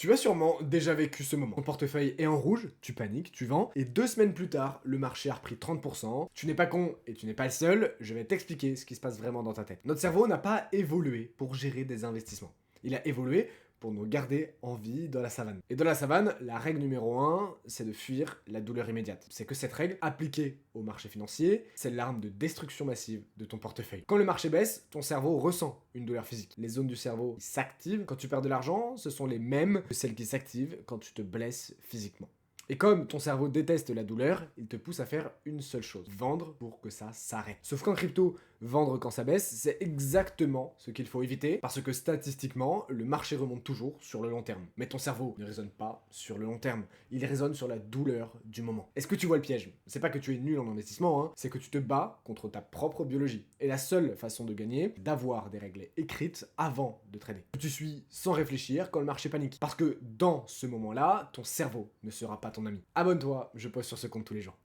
Tu as sûrement déjà vécu ce moment. Ton portefeuille est en rouge, tu paniques, tu vends, et 2 semaines plus tard, le marché a repris 30%. Tu n'es pas con et tu n'es pas le seul, je vais t'expliquer ce qui se passe vraiment dans ta tête. Notre cerveau n'a pas évolué pour gérer des investissements. Il a évolué pour nous garder en vie dans la savane. Et dans la savane, la règle numéro 1, c'est de fuir la douleur immédiate. C'est que cette règle, appliquée au marché financier, c'est l'arme de destruction massive de ton portefeuille. Quand le marché baisse, ton cerveau ressent une douleur physique. Les zones du cerveau s'activent quand tu perds de l'argent, ce sont les mêmes que celles qui s'activent quand tu te blesses physiquement. Et comme ton cerveau déteste la douleur, il te pousse à faire une seule chose, vendre pour que ça s'arrête. Sauf qu'en crypto, vendre quand ça baisse, c'est exactement ce qu'il faut éviter, parce que statistiquement, le marché remonte toujours sur le long terme. Mais ton cerveau ne raisonne pas sur le long terme, il raisonne sur la douleur du moment. Est-ce que tu vois le piège? C'est pas que tu es nul en investissement, hein, c'est que tu te bats contre ta propre biologie. Et la seule façon de gagner, d'avoir des règles écrites avant de trader. Tu suis sans réfléchir quand le marché panique. Parce que dans ce moment-là, ton cerveau ne sera pas ton ami. Abonne-toi, je poste sur ce compte tous les jours.